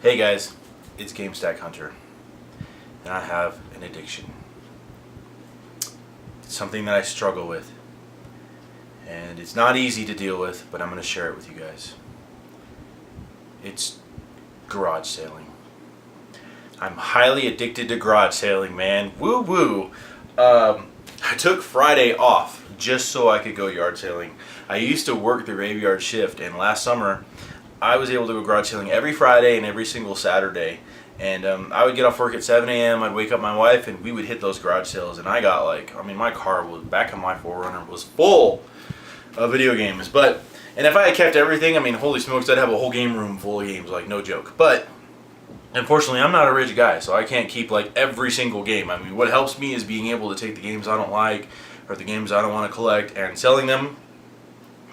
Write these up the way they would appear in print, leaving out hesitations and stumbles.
Hey guys, it's GameStack Hunter, and I have an addiction. It's something that I struggle with, and it's not easy to deal with, but I'm going to share it with you guys. It's garage sailing. I'm highly addicted to garage sailing, man. Woo woo. I took Friday off just so I could go yard sailing. I used to work the graveyard shift, and last summer I was able to go garage sailing every Friday and every single Saturday. And I would get off work at 7 a.m. I'd wake up my wife, and we would hit those garage sales. And I got my car was back on my 4Runner was full of video games. And if I had kept everything, holy smokes, I'd have a whole game room full of games, like no joke. But unfortunately, I'm not a rich guy, so I can't keep every single game. What helps me is being able to take the games I don't like or the games I don't want to collect and selling them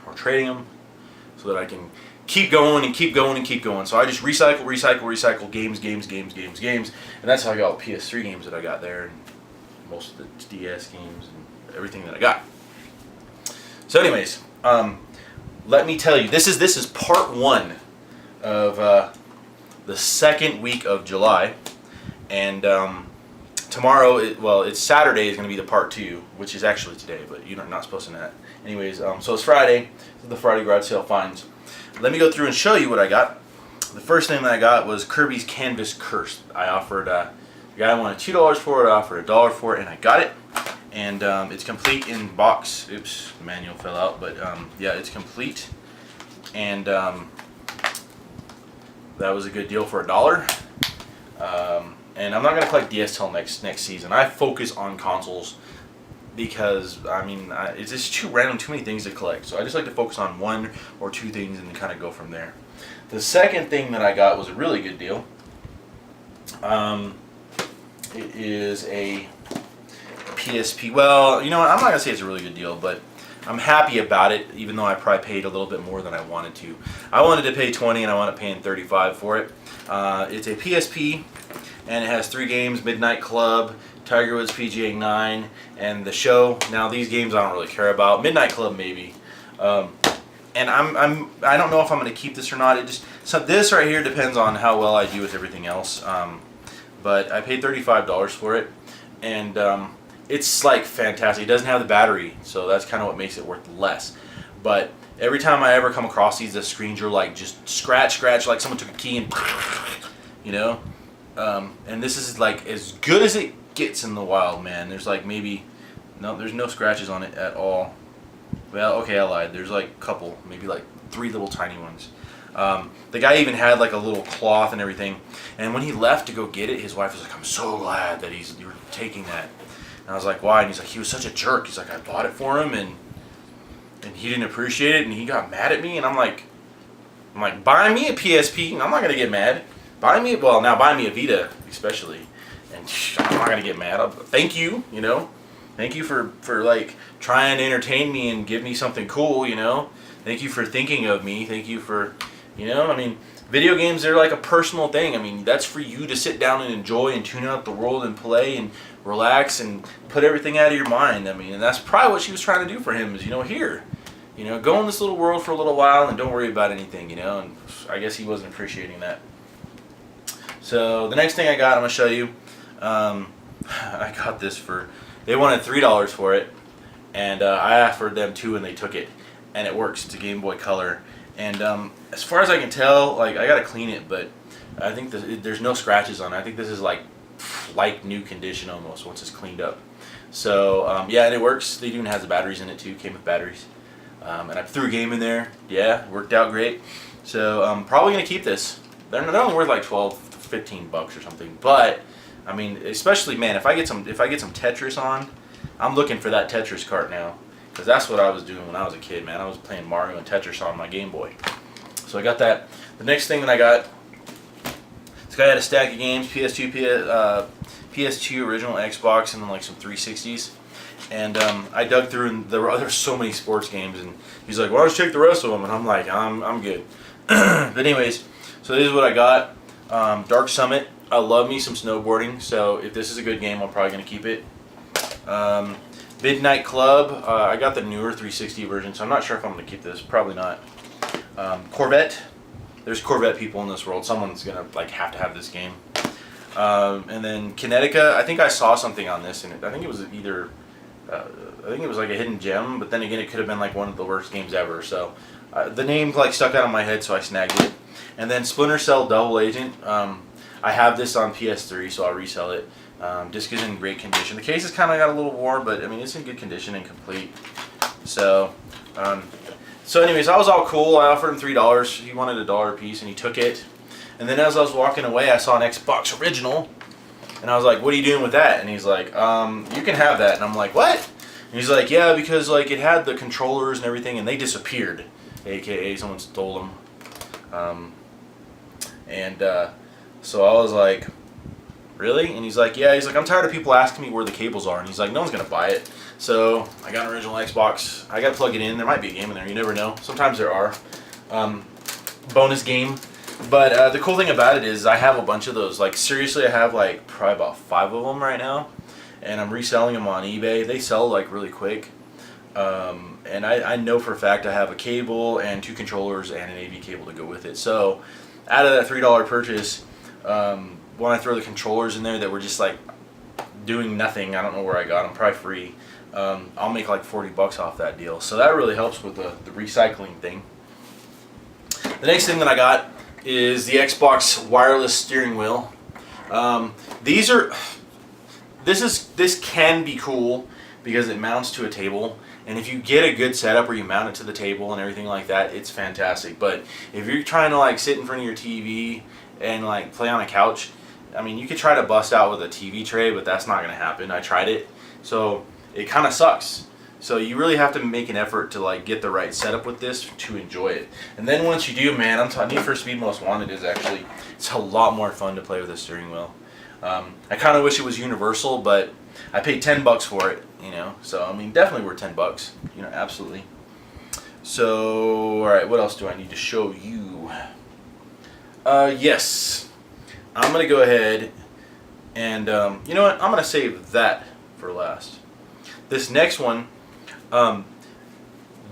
or trading them so that I can keep going and keep going and keep going. So I just recycle games, and that's how I got all the PS3 games that I got there, and most of the DS games and everything that I got. So anyways, let me tell you, this is part one of the second week of July, and tomorrow, it's Saturday is going to be the part two, which is actually today, but you're not supposed to know that. Anyways, so it's Friday, so the Friday garage sale finds. Let me go through and show you what I got. The first thing that I got was Kirby's Canvas Curse. I offered, the guy wanted $2 for it, I offered $1 for it, and I got it. And it's complete in box. Oops, the manual fell out, but yeah, it's complete. And that was a good deal for $1. And I'm not going to collect DS till next season. I focus on consoles because it's just too random, too many things to collect. So I just like to focus on one or two things and kind of go from there. The second thing that I got was a really good deal. It is a PSP. Well, you know what? I'm not gonna say it's a really good deal, but I'm happy about it, even though I probably paid a little bit more than I wanted to. I wanted to pay $20, and I wound up paying $35 for it. It's a PSP, and it has 3 games: Midnight Club, Tiger Woods PGA 9, and The Show. Now these games I don't really care about. Midnight Club maybe. And I don't know if I'm going to keep this or not. So this right here depends on how well I do with everything else. But I paid $35 for it, and it's fantastic. It doesn't have the battery, so that's kind of what makes it worth less. But every time I ever come across these, the screens are just scratch, like someone took a key and and this is as good as it gets in the wild, man. There's there's no scratches on it at all. Well, okay, I lied. There's a couple, maybe 3 little tiny ones. The guy even had a little cloth and everything. And when he left to go get it, his wife was like, "I'm so glad that you're taking that." And I was like, "Why?" And he's like, "He was such a jerk." He's like, "I bought it for him and he didn't appreciate it, and he got mad at me." And I'm like, buy me a PSP, and I'm not gonna get mad. Buy me a Vita, especially, and I'm not gonna get mad. Thank you, Thank you for trying to entertain me and give me something cool, Thank you for thinking of me. Thank you for, video games, they're a personal thing. That's for you to sit down and enjoy and tune out the world and play and relax and put everything out of your mind. And that's probably what she was trying to do for him is, here, go in this little world for a little while and don't worry about anything, and I guess he wasn't appreciating that. So the next thing I got, I'm going to show you. I got this they wanted $3 for it, and I offered them $2 and they took it. And it works. It's a Game Boy Color. And as far as I can tell, I got to clean it, but I think there's no scratches on it. I think this is like new condition almost once it's cleaned up. So yeah, and it works. It even has the batteries in it too. Came with batteries. And I threw a game in there. Yeah, it worked out great. So I'm probably going to keep this. They're only worth $12-15 or something, but especially, man, if I get some Tetris on, I'm looking for that Tetris cart now, because that's what I was doing when I was a kid, man. I was playing Mario and Tetris on my Game Boy. So I got that. The next thing that I got, this guy had a stack of games: PS2, original Xbox, and then some 360s. And I dug through, and there's so many sports games, and he's like, "Well, let's take the rest of them," and I'm like, "I'm good." But anyways, so this is what I got. Dark Summit. I love me some snowboarding, so if this is a good game, I'm probably going to keep it. Midnight Club. I got the newer 360 version, so I'm not sure if I'm going to keep this. Probably not. Corvette. there's Corvette people in this world. Someone's gonna like have to have this game. And then Kinetica, I think I saw something on this, and I think it was either, I think it was like a hidden gem, but then again, it could have been like one of the worst games ever. So the name like stuck out of my head, so I snagged it. And then Splinter Cell Double Agent. I have this on PS3, so I'll resell it. Disc is in great condition. The case has kind of got a little worn, but I mean it's in good condition and complete. So, anyways, that was all cool. I offered him $3. He wanted $1 a piece, and he took it. And then as I was walking away, I saw an Xbox original, and I was like, "What are you doing with that?" And he's like, "You can have that." And I'm like, "What?" And he's like, "Yeah, because like it had the controllers and everything, and they disappeared, aka someone stole them." So I was like, "Really?" And he's like, "Yeah." He's like, "I'm tired of people asking me where the cables are." And he's like, "No one's gonna buy it." So I got an original Xbox. I gotta plug it in. There might be a game in there. You never know. Sometimes there are. Bonus game. But the cool thing about it is I have a bunch of those. Like seriously, I have like probably about 5 of them right now, and I'm reselling them on eBay. They sell like really quick. And I know for a fact I have a cable and 2 controllers and an AV cable to go with it. So out of that $3 purchase, when I throw the controllers in there that were just like doing nothing, I don't know where I got them, probably free, I'll make like $40 off that deal. So that really helps with the recycling thing. The next thing that I got is the Xbox wireless steering wheel. This can be cool because it mounts to a table, and if you get a good setup where you mount it to the table and everything like that, it's fantastic. But if you're trying to like sit in front of your TV and like play on a couch, I mean, you could try to bust out with a TV tray, but that's not going to happen. I tried it, so it kind of sucks. So you really have to make an effort to like get the right setup with this to enjoy it. And then once you do, man, I'm telling you, Need for Speed Most Wanted is actually, it's a lot more fun to play with a steering wheel. I kind of wish it was universal, but I paid $10 for it, you know. So I mean, definitely worth $10, you know, absolutely. So all right, what else do I need to show you? Yes, I'm gonna go ahead and you know what? I'm gonna save that for last. This next one.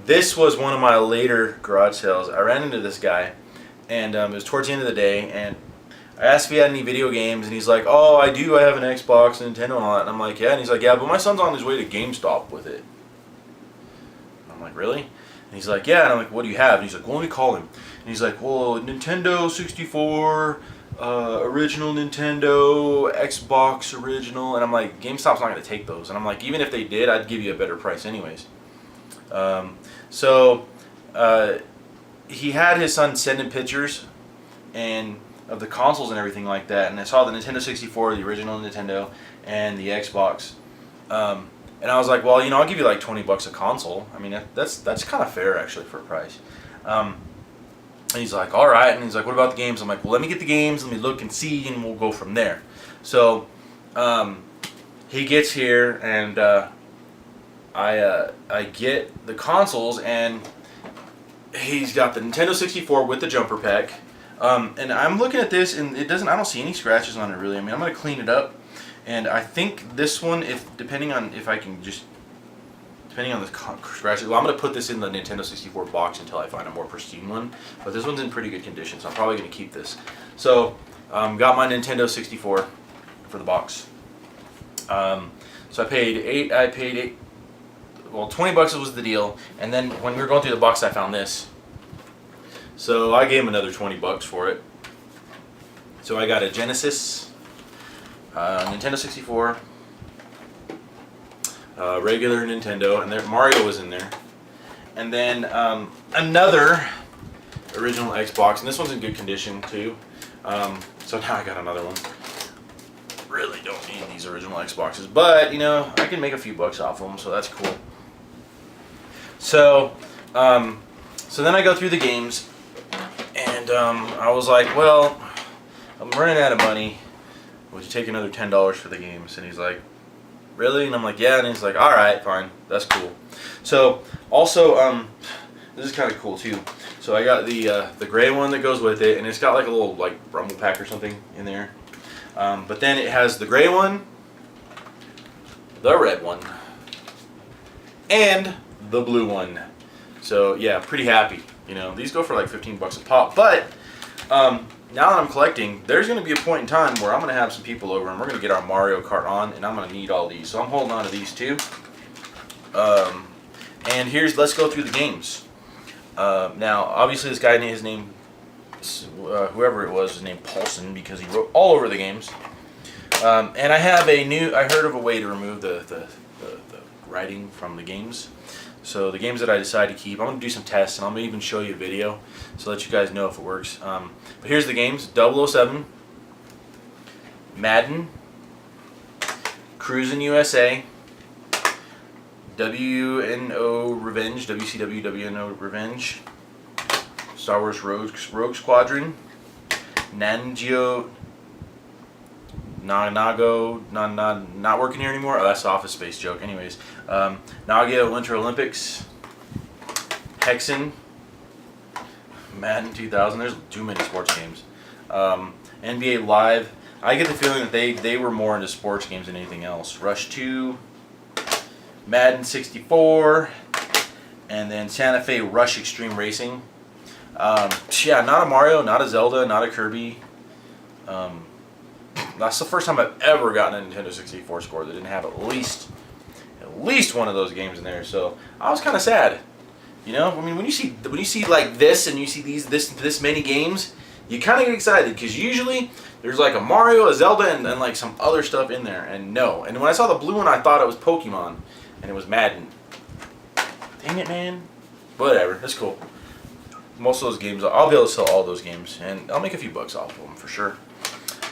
This was one of my later garage sales. I ran into this guy, and it was towards the end of the day, and I asked if he had any video games, and he's like, "Oh, I do. I have an Xbox, Nintendo, and all that." And I'm like, "Yeah." And he's like, "Yeah, but my son's on his way to GameStop with it." And I'm like, "Really?" And he's like, "Yeah." And I'm like, "What do you have?" And he's like, "Well, let me call him." And he's like, "Well, Nintendo 64, original Nintendo, Xbox original." And I'm like, GameStop's not going to take those. And I'm like, even if they did, I'd give you a better price anyways. He had his son send him pictures and of the consoles and everything like that. And I saw the Nintendo 64, the original Nintendo, and the Xbox. And I was like, well, you know, I'll give you like $20 a console. I mean, that's kind of fair actually for a price. And he's like, all right. And he's like, what about the games? I'm like, well, let me get the games, let me look and see, and we'll go from there. So he gets here, and I get the consoles, and he's got the Nintendo 64 with the jumper pack. And I'm looking at this, and I don't see any scratches on it really. I mean, I'm gonna clean it up, and I think this one, depending on the scratches, well, I'm gonna put this in the Nintendo 64 box until I find a more pristine one. But this one's in pretty good condition, so I'm probably gonna keep this. So, got my Nintendo 64 for the box. So I paid eight. Well, $20 was the deal, and then when we were going through the box, I found this. So I gave him another $20 for it. So I got a Genesis, Nintendo 64, regular Nintendo, and there Mario was in there, and then another original Xbox, and this one's in good condition too. So now I got another one. Really don't need these original Xboxes, but you know, I can make a few bucks off them, so that's cool. So then I go through the games, and I was like, well, I'm running out of money. Would you take another $10 for the games? And he's like, really? And I'm like, yeah. And he's like, all right, fine, that's cool. So also, this is kind of cool too. So I got the gray one that goes with it, and it's got like a little like rumble pack or something in there. But then it has the gray one, the red one, and the blue one. So yeah, pretty happy. You know, these go for like $15 a pop. But Now that I'm collecting, there's going to be a point in time where I'm going to have some people over and we're going to get our Mario Kart on, and I'm going to need all these. So I'm holding on to these too. And let's go through the games. Now, obviously, this guy, his name, whoever it was, his name Paulson, because he wrote all over the games. And I heard of a way to remove the writing from the games. So the games that I decide to keep, I'm going to do some tests, and I'm going to even show you a video so let you guys know if it works. But here's the games: 007, Madden, Cruisin' USA, WNO Revenge, WCW WNO Revenge, Star Wars Rogue Squadron, Nangio, not working here anymore. Oh, that's the Office Space joke. Anyways, Nagio Winter Olympics, Hexen, Madden 2000. There's too many sports games. NBA Live. I get the feeling that they were more into sports games than anything else. Rush 2, Madden 64, and then Santa Fe Rush Extreme Racing. Yeah, not a Mario, not a Zelda, not a Kirby. That's the first time I've ever gotten a Nintendo 64 score that didn't have at least one of those games in there. So I was kind of sad. You know, I mean, when you see like this and you see this many games, you kind of get excited because usually there's like a Mario, a Zelda, and like some other stuff in there. And no, and when I saw the blue one, I thought it was Pokemon, and it was Madden. Dang it, man. Whatever, that's cool. Most of those games, I'll be able to sell all those games, and I'll make a few bucks off of them for sure.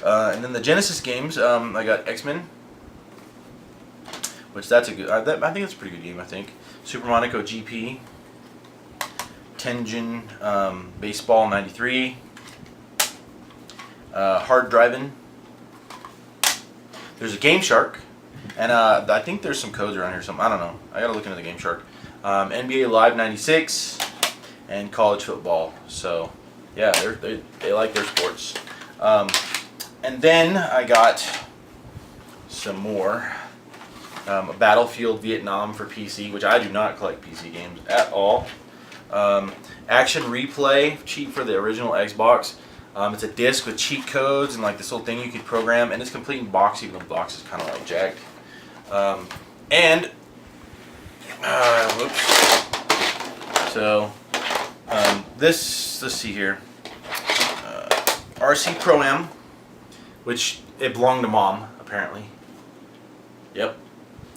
And then the Genesis games, I got X-Men, which that's a good. I think that's a pretty good game. I think Super Monaco GP, Tengen Baseball '93, Hard Driving. There's a Game Shark, and I think there's some codes around here. I don't know. I gotta look into the Game Shark. NBA Live '96, and college football. So yeah, they like their sports. And then I got some more. Battlefield Vietnam for PC, which I do not collect PC games at all. Action Replay, cheap for the original Xbox. It's a disc with cheat codes and like this little thing you could program, and it's complete in box, even though the box is kind of like jacked. Whoops. So, let's see here. RC Pro-Am, which it belonged to Mom, apparently. Yep.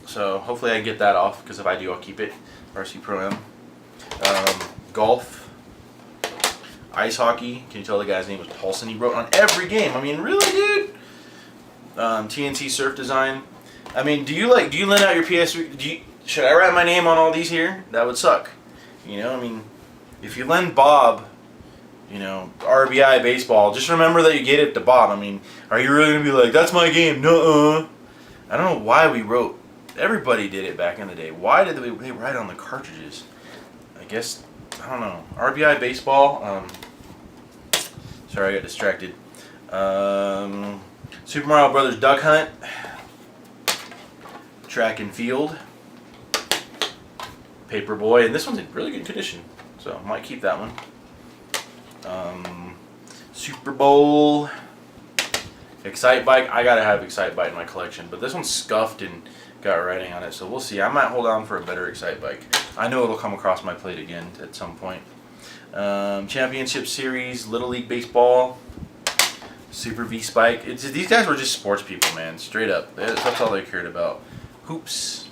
So hopefully I can get that off, because if I do, I'll keep it. RC Pro-Am. Golf. Ice hockey. Can you tell the guy's name was Paulson? He wrote on every game. I mean, really, dude? TNT Surf Design. I mean, do you lend out your PS3? Should I write my name on all these here? That would suck. You know, I mean, if you lend Bob, you know, RBI baseball, just remember that you get it to Bob. I mean, are you really going to be like, that's my game? Nuh-uh. I don't know why we wrote. Everybody did it back in the day. Why did they write on the cartridges? I guess, I don't know. RBI baseball. Sorry, I got distracted. Super Mario Brothers Duck Hunt. Track and Field. Paperboy. And this one's in really good condition, so I might keep that one. Super Bowl, Excite Bike. I gotta have Excite Bike in my collection, but this one's scuffed and got writing on it, so we'll see. I might hold on for a better Excite Bike. I know it'll come across my plate again at some point. Championship Series, Little League Baseball, Super V Spike. These guys were just sports people, man. Straight up. That's all they cared about. Hoops.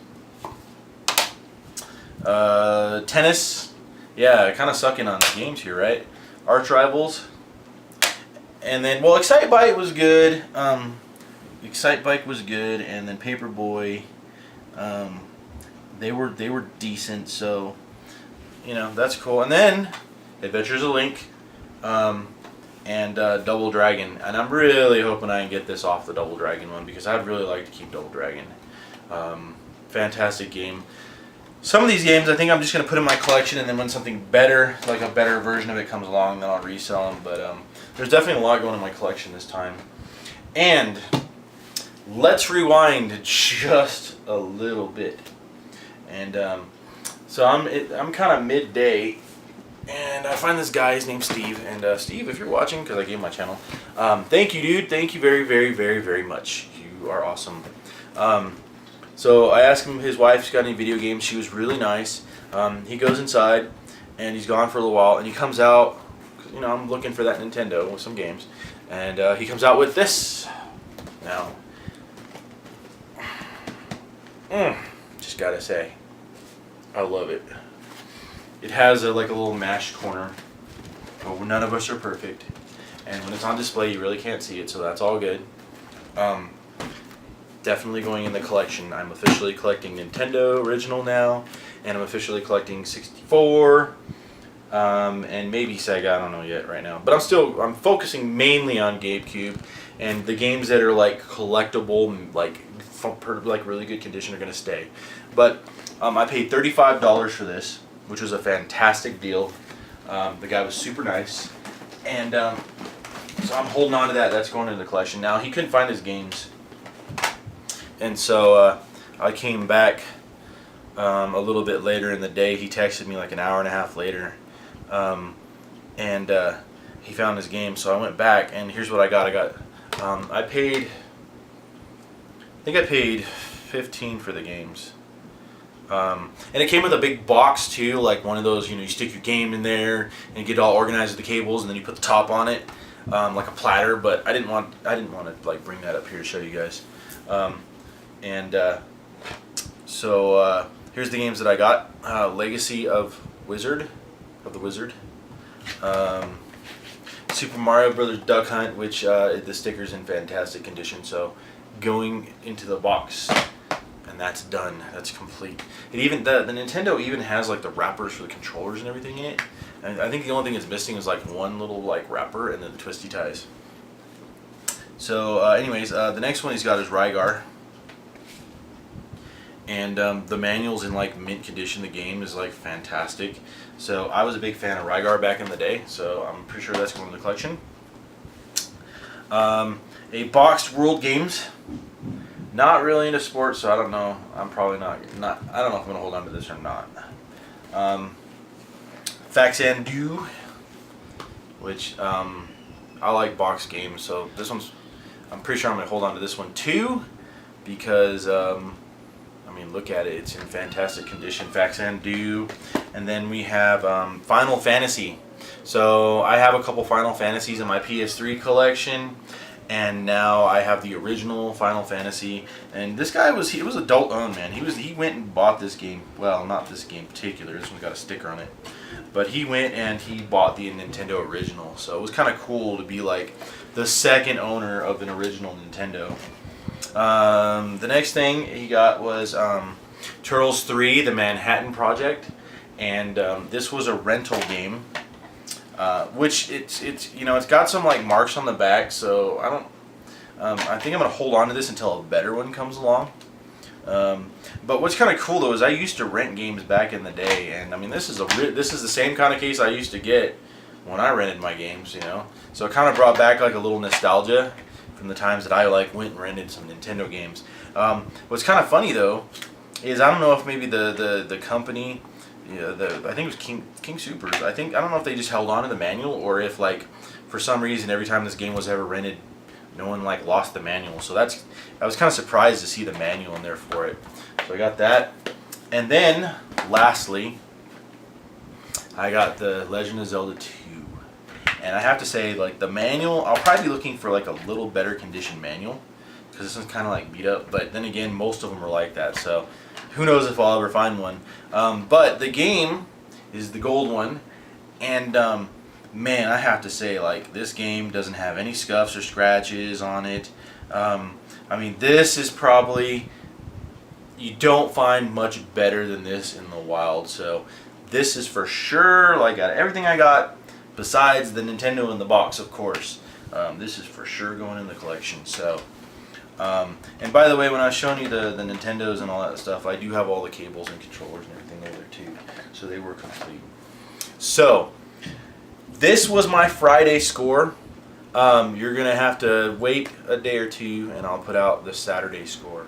Tennis. Yeah, kind of sucking on the games here, right? Arch Rivals. And then, well, Excite Bike was good. Excite Bike was good, and then Paperboy, they were decent. So, you know, that's cool. And then Adventures of Link, and Double Dragon. And I'm really hoping I can get this off the Double Dragon one, because I'd really like to keep Double Dragon. Fantastic game. Some of these games I think I'm just going to put in my collection, and then when something better, like a better version of it comes along, then I'll resell them. But there's definitely a lot going in my collection this time. And let's rewind just a little bit. And so I'm kind of midday And I find this guy, his name's Steve. And Steve, if you're watching, because I gave him my channel, thank you, dude. Thank you very, very, very, very much. You are awesome. So I asked him if his wife's got any video games. She was really nice. He goes inside, and he's gone for a little while, and he comes out. You know, I'm looking for that Nintendo with some games, and he comes out with this. Now, just gotta say, I love it. It has like a little mashed corner, but none of us are perfect. And when it's on display, you really can't see it, so that's all good. Definitely going in the collection. I'm officially collecting Nintendo original now, and I'm officially collecting 64, and maybe Sega. I don't know yet right now. But I'm focusing mainly on GameCube, and the games that are like collectible, like really good condition, are gonna stay. But I paid $35 for this, which was a fantastic deal. The guy was super nice, and so I'm holding on to that. That's going into the collection. Now, he couldn't find his games, and so I came back a little bit later in the day. He texted me like an hour and a half later, and he found his game. So I went back, and here's what I got. I paid $15 for the games. And it came with a big box too, like one of those, you know, you stick your game in there and you get it all organized with the cables, and then you put the top on it, like a platter. But I didn't want to like bring that up here to show you guys. So here's the games that I got: Legacy of the Wizard, Super Mario Brothers Duck Hunt, which the sticker's in fantastic condition. So going into the box. And that's done. That's complete. It even the Nintendo even has like the wrappers for the controllers and everything in it. And I think the only thing it's missing is like one little like wrapper and then the twisty ties. So, anyways, the next one he's got is Rygar, and the manual's in like mint condition. The game is like fantastic. So I was a big fan of Rygar back in the day. So I'm pretty sure that's going to the collection. A boxed World Games. Not really into sports, so I don't know. I'm probably not. I don't know if I'm gonna hold on to this or not. Fax and Do, which I like box games, so this one's. I'm pretty sure I'm gonna hold on to this one too, because I mean, look at it. It's in fantastic condition. Fax and Do, and then we have Final Fantasy. So I have a couple Final Fantasies in my PS3 collection. And now I have the original Final Fantasy, and this guy was adult owned, man. He went and bought this game. Well, not this game in particular. This one's got a sticker on it, but he went and he bought the Nintendo original. So it was kind of cool to be like the second owner of an original Nintendo. The next thing he got was Turtles 3: The Manhattan Project, and this was a rental game. Which it's you know, it's got some like marks on the back, so I don't. I think I'm gonna hold on to this until a better one comes along. But what's kind of cool though is I used to rent games back in the day, and I mean this is the same kind of case I used to get when I rented my games, you know. So it kind of brought back like a little nostalgia from the times that I like went and rented some Nintendo games. What's kind of funny though is I don't know if maybe the company. Yeah, I think it was King Supers. I don't know if they just held on to the manual, or if like for some reason every time this game was ever rented, no one like lost the manual. So I was kind of surprised to see the manual in there for it. So I got that, and then lastly, I got the Legend of Zelda 2, and I have to say like the manual, I'll probably be looking for like a little better condition manual, because this one's kind of like beat up. But then again, most of them are like that. So. Who knows if I'll ever find one. But the game is the gold one. And man, I have to say, like, this game doesn't have any scuffs or scratches on it. I mean, this is probably... You don't find much better than this in the wild. So this is for sure, like, out of everything I got, besides the Nintendo in the box, of course, this is for sure going in the collection. So... and by the way, when I was showing you the Nintendos and all that stuff, I do have all the cables and controllers and everything over there too, so they were complete. So this was my Friday score. You're gonna have to wait a day or two, and I'll put out the Saturday score.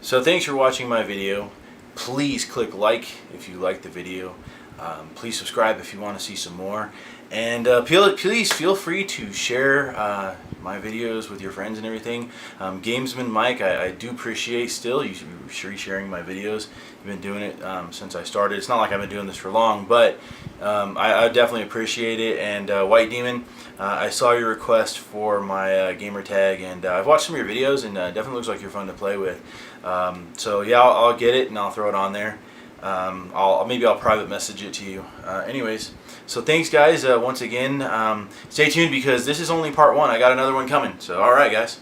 So thanks for watching my video. Please click like if you liked the video. Please subscribe if you want to see some more. And please feel free to share my videos with your friends and everything. Gamesman Mike, I do appreciate still you sharing my videos. You've been doing it since I started. It's not like I've been doing this for long, but I definitely appreciate it. And White Demon, I saw your request for my gamer tag, and I've watched some of your videos, and definitely looks like you're fun to play with. So yeah, I'll get it and I'll throw it on there. Maybe I'll private message it to you. Anyways, so thanks guys once again. Stay tuned because this is only part 1. I got another one coming. So alright guys.